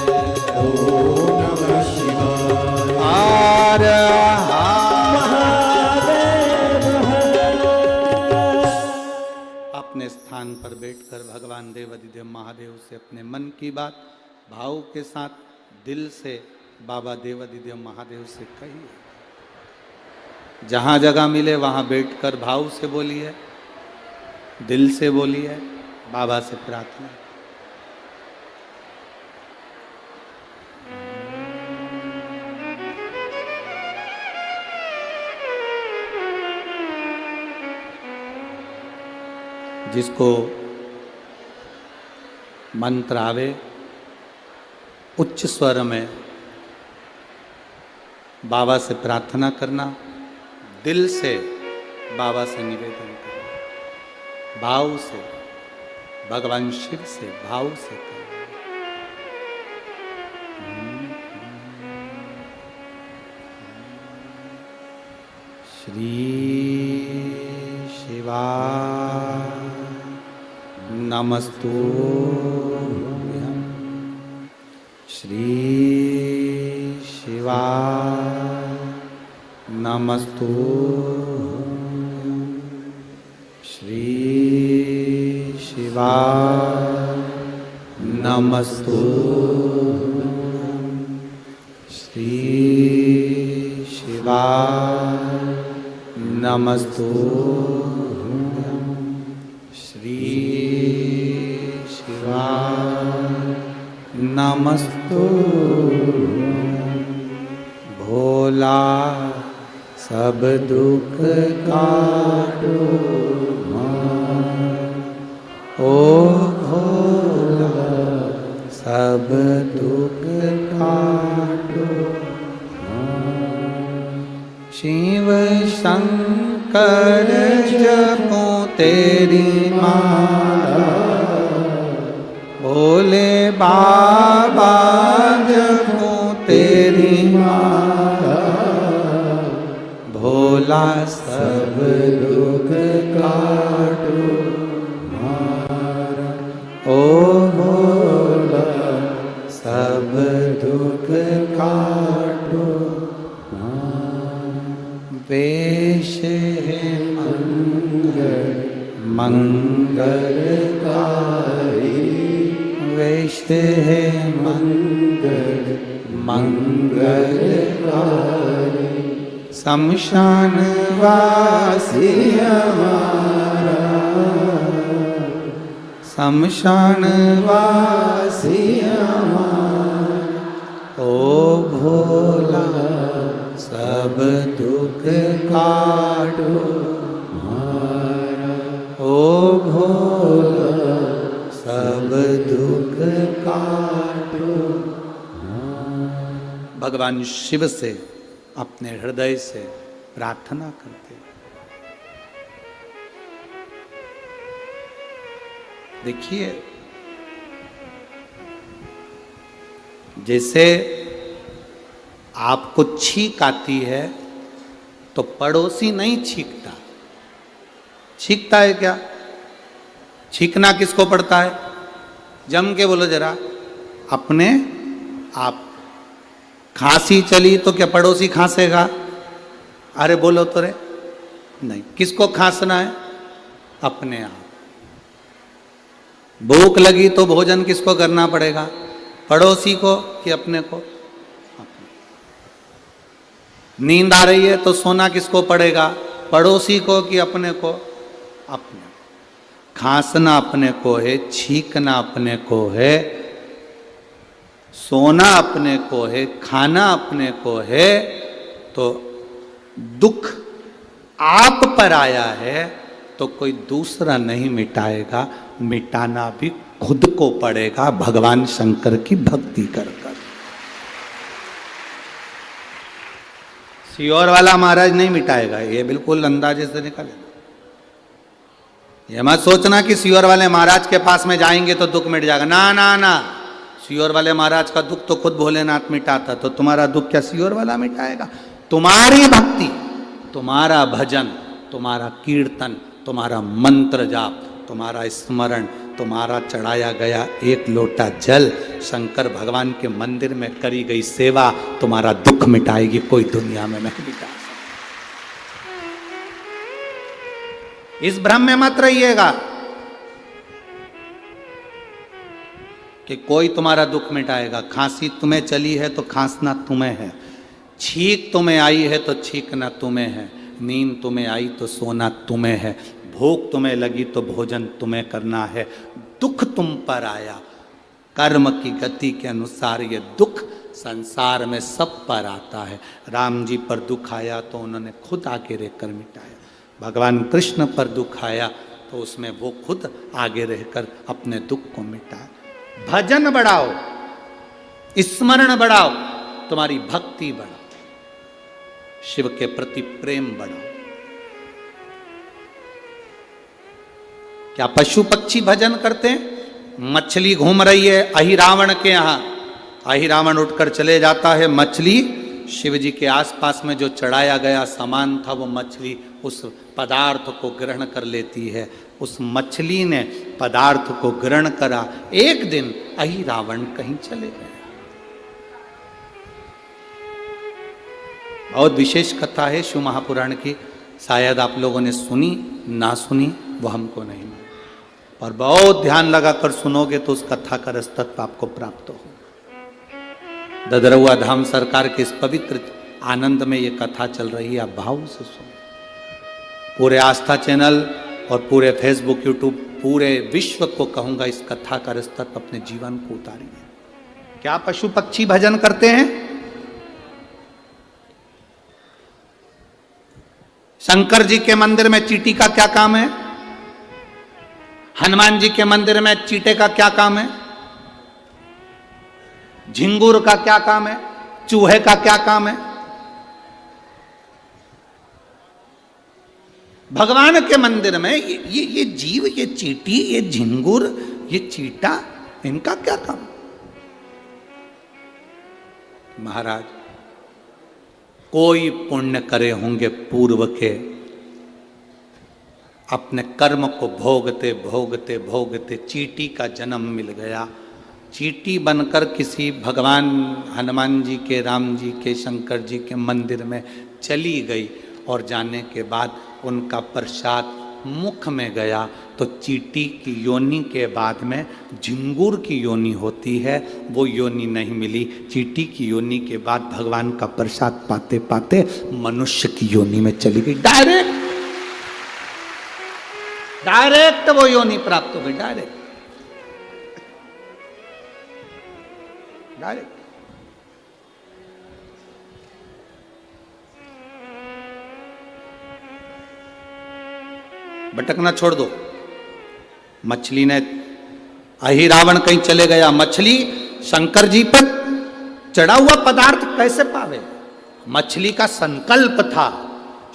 ओम नमः शिवाय। हर अपने स्थान पर बैठकर भगवान देवाधिदेव महादेव से अपने मन की बात भाव के साथ दिल से बाबा देवाधिदेव महादेव से कहिए। जहां जगह मिले वहां बैठकर भाव से बोलिए, दिल से बोलिए, बाबा से प्रार्थना। जिसको मंत्र आवे उच्च स्वर में बाबा से प्रार्थना करना, दिल से बाबा से निवेदन करना, भाव से भगवान शिव से भाव से करना। श्री शिवाय नमस्तुभ्यं। श्री शिवाय नमस्तुभ्यं। श्री शिवाय नमस्तुभ्यं। श्री शिवाय नमस्तुभ्यं। श्री शिवाय नमस्तुभ्यं। भोला सब दुख काटो ओ भोला सब दुख काटो। शिव शंकर जपो तेरी माला, भोले बाबा जपो तेरी माला। भोला सब दुख काटो मारा, ओ भोला सब दुख काटो। वेश है मंगल मंगलकारी, वेश है मंगल मंगलकारी। शमशान वासी हमारा, शमशान वासी हमारा। ओ भोला सब दुख काटो मारा, ओ भोला सब दुख काटो। भगवान शिव से अपने हृदय से प्रार्थना करते। देखिए जैसे आपको छींक आती है तो पड़ोसी नहीं छींकता। छींकता है क्या? छींकना किसको पड़ता है? जम के बोलो जरा, अपने आप। खांसी चली तो क्या पड़ोसी खांसेगा? अरे बोलो तो रे, नहीं। किसको खांसना है? अपने आप। भूख लगी तो भोजन किसको करना पड़ेगा? पड़ोसी को कि अपने को? अपने। नींद आ रही है तो सोना किसको पड़ेगा? पड़ोसी को कि अपने को? अपने। खांसना अपने को है, छींकना अपने को है, सोना अपने को है, खाना अपने को है। तो दुख आप पर आया है तो कोई दूसरा नहीं मिटाएगा, मिटाना भी खुद को पड़ेगा भगवान शंकर की भक्ति कर कर। सियोर वाला महाराज नहीं मिटाएगा, ये बिल्कुल अंदाजे से निकले। ये मत सोचना कि सियोर वाले महाराज के पास में जाएंगे तो दुख मिट जाएगा। ना ना ना, सियोर वाले महाराज का दुख तो खुद भोलेनाथ मिटाता, तो तुम्हारा दुख क्या सियोर वाला मिटाएगा? तुम्हारी भक्ति, तुम्हारा भजन, तुम्हारा कीर्तन, तुम्हारा मंत्र जाप, तुम्हारा स्मरण, तुम्हारा चढ़ाया गया एक लोटा जल, शंकर भगवान के मंदिर में करी गई सेवा तुम्हारा दुख मिटाएगी, कोई दुनिया में नहीं मिटा सकता। इस भ्रम में मत रहिएगा कि कोई तुम्हारा दुख मिटाएगा। खांसी तुम्हें चली है तो खांसना तुम्हें है, छींक तुम्हें आई है तो छींकना तुम्हें है, नींद तुम्हें आई तो सोना तुम्हें है, भूख तुम्हें लगी तो भोजन तुम्हें करना है। दुख तुम पर आया, कर्म की गति के अनुसार ये दुख संसार में सब पर आता है। राम जी पर दुख आया तो उन्होंने खुद आगे रहकर मिटाया, भगवान कृष्ण पर दुख आया तो उसमें वो खुद आगे रहकर अपने दुख को मिटाया। भजन बढ़ाओ, स्मरण बढ़ाओ, तुम्हारी भक्ति बढ़ाओ, शिव के प्रति प्रेम बढ़ाओ। क्या पशु पक्षी भजन करते हैं? मछली घूम रही है अहिरावण के यहाँ, अहिरावण उठकर चले जाता है, मछली शिव जी के आसपास में जो चढ़ाया गया सामान था वो मछली उस पदार्थ को ग्रहण कर लेती है। उस मछली ने पदार्थ को ग्रहण करा। एक दिन अहिरावण कहीं चले गए। बहुत विशेष कथा है शिव महापुराण की, शायद आप लोगों ने सुनी ना सुनी वो हमको नहीं मालूम, पर बहुत ध्यान लगाकर सुनोगे तो उस कथा का रसतत्व आपको प्राप्त हो। ददरौआ धाम सरकार के इस पवित्र आनंद में ये कथा चल रही है, आप भाव से सुनो। पूरे आस्था चैनल और पूरे फेसबुक यूट्यूब पूरे विश्व को कहूंगा इस कथा का रसतत्व अपने जीवन को उतारिए। क्या पशु पक्षी भजन करते हैं? शंकर जी के मंदिर में चींटी का क्या काम है? हनुमान जी के मंदिर में चींटे का क्या काम है? झिंगुर का क्या काम है? चूहे का क्या काम है? भगवान के मंदिर में ये जीव, ये चींटी, ये झिंगुर, ये चींटा, इनका क्या काम? महाराज कोई पुण्य करे होंगे पूर्व के, अपने कर्म को भोगते भोगते भोगते चींटी का जन्म मिल गया। चींटी बनकर किसी भगवान हनुमान जी के, राम जी के, शंकर जी के मंदिर में चली गई और जाने के बाद उनका प्रसाद मुख में गया तो चींटी की योनि के बाद में झिंगुर की योनि होती है, वो योनि नहीं मिली। चींटी की योनि के बाद भगवान का प्रसाद पाते पाते मनुष्य की योनि में चली गई। डायरेक्ट वो योनि प्राप्त हो गई, डायरेक्ट। भटकना छोड़ दो। मछली ने, अहिरावण कहीं चले गया, मछली शंकर जी पर चढ़ा हुआ पदार्थ कैसे पावे? मछली का संकल्प था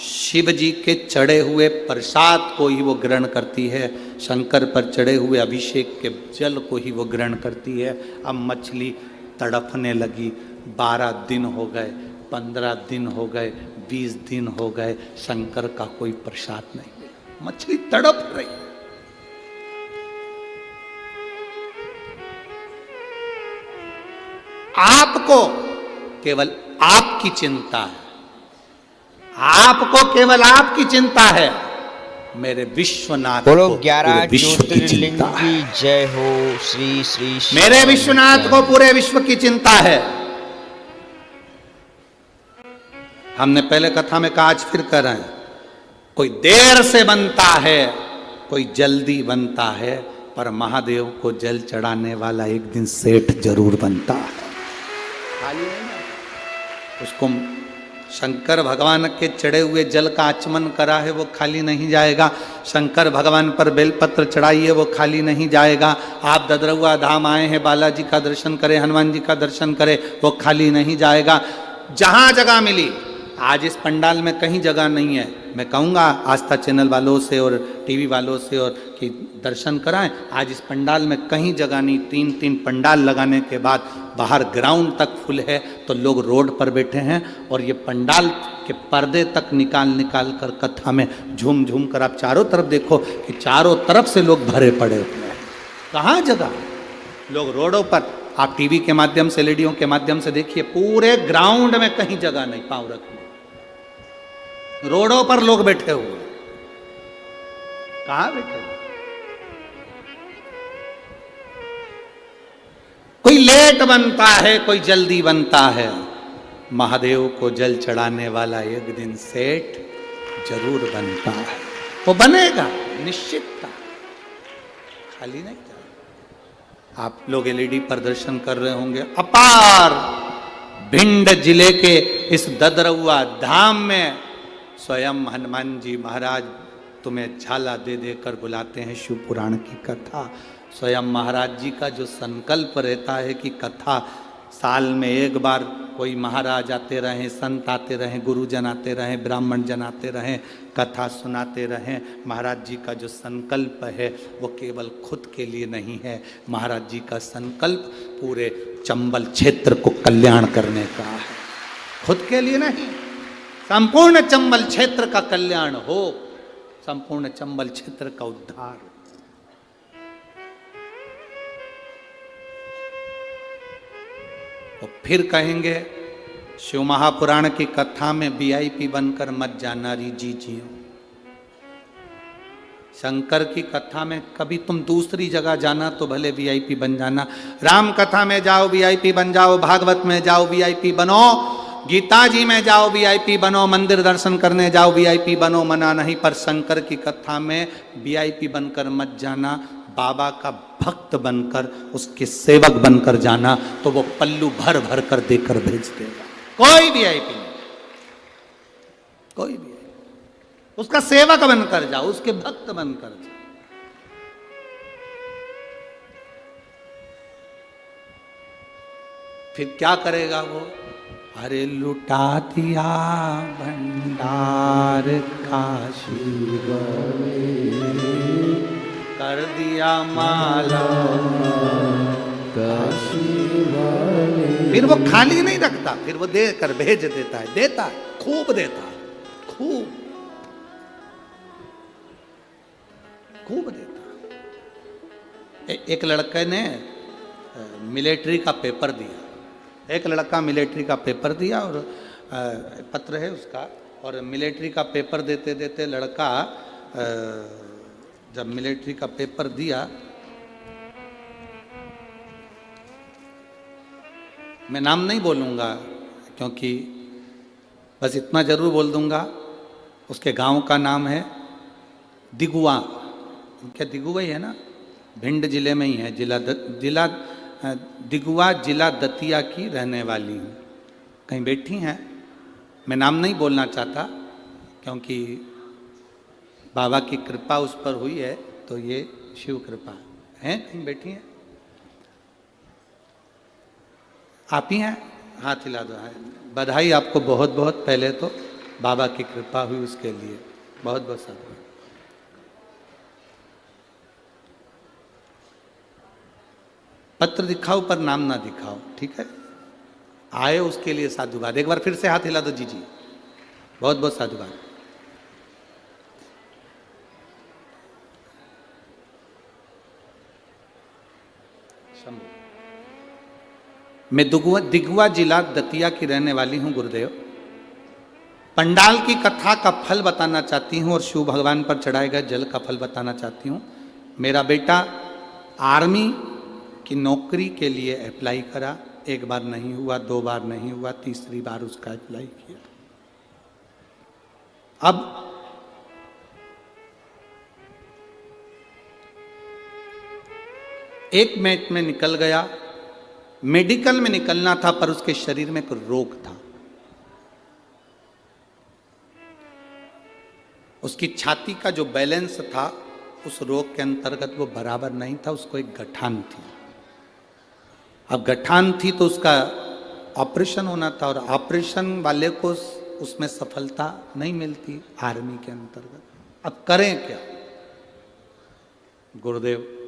शिव जी के चढ़े हुए प्रसाद को ही वो ग्रहण करती है, शंकर पर चढ़े हुए अभिषेक के जल को ही वो ग्रहण करती है। अब मछली तड़पने लगी, 12 दिन हो गए, 15 दिन हो गए, 20 दिन हो गए, शंकर का कोई प्रसाद नहीं मिला। मछली तड़प रही। आपको केवल आपकी चिंता है, आपको केवल आपकी चिंता है। मेरे विश्वनाथ बोलो को 11 पूरे विश्व की ज्योतिर्लिंग चिंता है। की जय हो। श्री श्री मेरे विश्वनाथ को पूरे विश्व की चिंता है। हमने पहले कथा में कहा, आज फिर कह रहे हैं, कोई देर से बनता है, कोई जल्दी बनता है, पर महादेव को जल चढ़ाने वाला एक दिन सेठ जरूर बनता है। खाली नहीं ना। उसको शंकर भगवान के चढ़े हुए जल का आचमन करा है, वो खाली नहीं जाएगा। शंकर भगवान पर बेलपत्र चढ़ाइए, वो खाली नहीं जाएगा। आप ददरुआ धाम आए हैं, बालाजी का दर्शन करें, हनुमान जी का दर्शन करें, वो खाली नहीं जाएगा। जहां जगह मिली, आज इस पंडाल में कहीं जगह नहीं है, मैं कहूँगा आस्था चैनल वालों से और टीवी वालों से और कि दर्शन कराएं। आज इस पंडाल में कहीं जगह नहीं, 3-3 पंडाल लगाने के बाद बाहर ग्राउंड तक फुल है, तो लोग रोड पर बैठे हैं और ये पंडाल के पर्दे तक निकाल कर कथा में झूम झूम कर आप चारों तरफ देखो कि चारों तरफ से लोग भरे पड़े हुए हैं। कहाँ जगह? लोग रोडों पर, आप टीवी के माध्यम से, एलईडीओं के माध्यम से देखिए, पूरे ग्राउंड में कहीं जगह नहीं पांव रखने। रोडों पर लोग बैठे हुए। कहां बैठे हुए? कोई लेट बनता है, कोई जल्दी बनता है। महादेव को जल चढ़ाने वाला एक दिन सेठ जरूर बनता है। वो बनेगा निश्चित था, खाली नहीं था। आप लोग एलईडी पर दर्शन कर रहे होंगे। अपार भिंड जिले के इस ददरुआ धाम में स्वयं हनुमान जी महाराज तुम्हें झाला दे देकर बुलाते हैं। शिव पुराण की कथा, स्वयं महाराज जी का जो संकल्प रहता है कि कथा साल में एक बार कोई महाराज आते रहें, संत आते रहें, गुरुजन आते रहें, ब्राह्मण जन आते रहें, कथा सुनाते रहें। महाराज जी का जो संकल्प है वो केवल खुद के लिए नहीं है। महाराज जी का संकल्प पूरे चंबल क्षेत्र को कल्याण करने का है, खुद के लिए नहीं। संपूर्ण चंबल क्षेत्र का कल्याण हो, संपूर्ण चंबल क्षेत्र का उद्धार हो। तो फिर कहेंगे शिव महापुराण की कथा में वीआईपी बनकर मत जाना री जी जियो। शंकर की कथा में कभी तुम दूसरी जगह जाना तो भले वीआईपी बन जाना। राम कथा में जाओ वीआईपी बन जाओ, भागवत में जाओ वीआईपी बनो, गीता जी में जाओ वीआईपी बनो, मंदिर दर्शन करने जाओ वीआईपी बनो, मना नहीं। पर शंकर की कथा में वीआईपी बनकर मत जाना, बाबा का भक्त बनकर, उसके सेवक बनकर जाना, तो वो पल्लू भर भर कर देकर भेज देगा। कोई वीआईपी नहीं, कोई भी, उसका सेवक बनकर जाओ, उसके भक्त बनकर जाओ। फिर क्या करेगा वो? अरे लुटा दिया भंडार काशी कर दिया माला काशी। फिर वो खाली नहीं रखता, फिर वो देकर भेज देता है, देता है, खूब देता है, खूब खूब देता है। एक लड़के ने मिलिट्री का पेपर दिया, एक लड़का मिलिट्री का पेपर दिया और पत्र है उसका, और मिलिट्री का पेपर देते देते लड़का जब मिलिट्री का पेपर दिया, मैं नाम नहीं बोलूँगा क्योंकि बस इतना जरूर बोल दूँगा, उसके गांव का नाम है दिगुआ। क्या दिगुआ ही है ना? भिंड जिले में ही है, जिला दिगुआ, जिला दतिया की रहने वाली हूँ। कहीं बैठी हैं, मैं नाम नहीं बोलना चाहता क्योंकि बाबा की कृपा उस पर हुई है, तो ये शिव कृपा है। कहीं बैठी हैं? आप ही हैं? हाथ हिला दो। बधाई आपको बहुत बहुत, पहले तो बाबा की कृपा हुई उसके लिए बहुत बहुत साधुवाद। पत्र दिखाओ पर नाम ना दिखाओ, ठीक है? आए उसके लिए साधुवाद। एक बार फिर से हाथ हिला दो जी जी, बहुत बहुत साधुवाद। मैं दिगवा जिला दतिया की रहने वाली हूं गुरुदेव। पंडाल की कथा का फल बताना चाहती हूं और शिव भगवान पर चढ़ाए गए जल का फल बताना चाहती हूं। मेरा बेटा आर्मी की नौकरी के लिए अप्लाई करा, एक बार नहीं हुआ, 2 बार नहीं हुआ, तीसरी बार उसका अप्लाई किया। अब एक मैच में निकल गया, मेडिकल में निकलना था, पर उसके शरीर में कोई रोग था। उसकी छाती का जो बैलेंस था उस रोग के अंतर्गत वो बराबर नहीं था, उसको एक गठान थी। अब गठान थी तो उसका ऑपरेशन होना था, और ऑपरेशन वाले को उसमें सफलता नहीं मिलती आर्मी के अंतर्गत। अब करें क्या? गुरुदेव,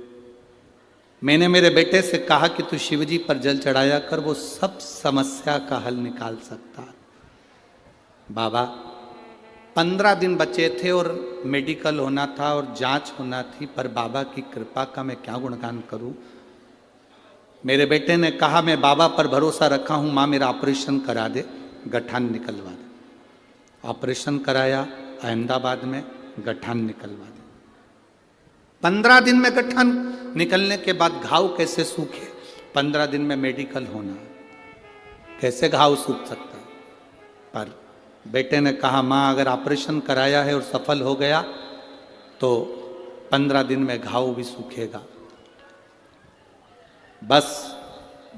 मैंने मेरे बेटे से कहा कि तू शिवजी पर जल चढ़ाया कर, वो सब समस्या का हल निकाल सकता है। बाबा 15 दिन बचे थे और मेडिकल होना था और जांच होना थी, पर बाबा की कृपा का मैं क्या गुणगान करूं। मेरे बेटे ने कहा मैं बाबा पर भरोसा रखा हूं, माँ मेरा ऑपरेशन करा दे, गठान निकलवा दे। ऑपरेशन कराया अहमदाबाद में, गठान निकलवा दे। 15 दिन में गठान निकलने के बाद घाव कैसे सूखे? 15 दिन में मेडिकल होना, कैसे घाव सूख सकता? पर बेटे ने कहा माँ अगर ऑपरेशन कराया है और सफल हो गया तो 15 दिन में घाव भी सूखेगा। बस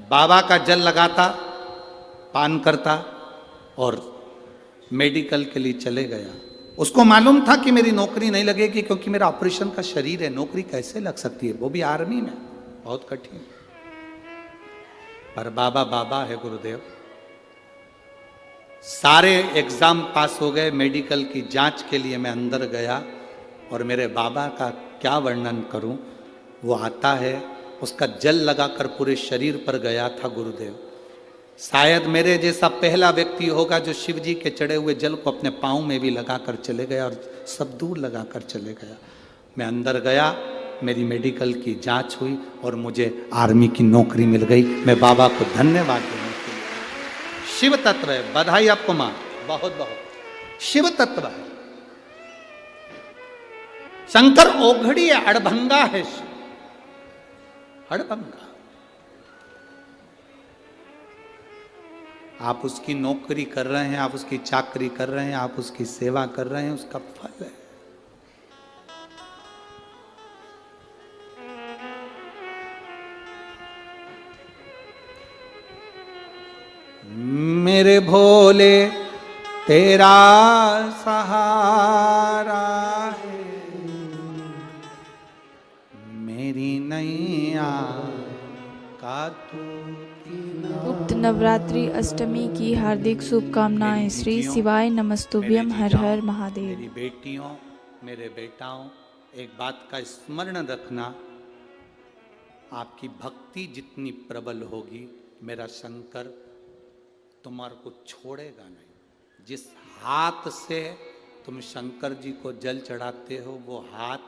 बाबा का जल लगाता, पान करता और मेडिकल के लिए चले गया। उसको मालूम था कि मेरी नौकरी नहीं लगेगी क्योंकि मेरा ऑपरेशन का शरीर है, नौकरी कैसे लग सकती है, वो भी आर्मी में, बहुत कठिन। पर बाबा बाबा है गुरुदेव। सारे एग्जाम पास हो गए, मेडिकल की जांच के लिए मैं अंदर गया और मेरे बाबा का क्या वर्णन करूं। वो आता है, उसका जल लगाकर पूरे शरीर पर गया था गुरुदेव। शायद मेरे जैसा पहला व्यक्ति होगा जो शिव जी के चढ़े हुए जल को अपने पाँव में भी लगाकर चले गया और सब दूर लगाकर चले गया। मैं अंदर गया, मेरी मेडिकल की जांच हुई और मुझे आर्मी की नौकरी मिल गई। मैं बाबा को धन्यवाद देने के लिए। शिव तत्व है, बधाई आपको मां, बहुत बहुत शिव तत्व है। शंकर ओघड़ी है, अड़भंगा है, अड़भंगा। आप उसकी नौकरी कर रहे हैं, आप उसकी चाकरी कर रहे हैं, आप उसकी सेवा कर रहे हैं, उसका फल है। मेरे भोले तेरा सहारा है, मेरी नैया का तू। उक्त नवरात्रि अष्टमी की हार्दिक शुभकामनाएं। श्री शिवाय नमस्तुभ्यम। हर हर महादेव। मेरी बेटियों, मेरे बेटाओं, एक बात का स्मरण रखना, आपकी भक्ति जितनी प्रबल होगी मेरा शंकर तुम्हारे को छोड़ेगा नहीं। जिस हाथ से तुम शंकर जी को जल चढ़ाते हो वो हाथ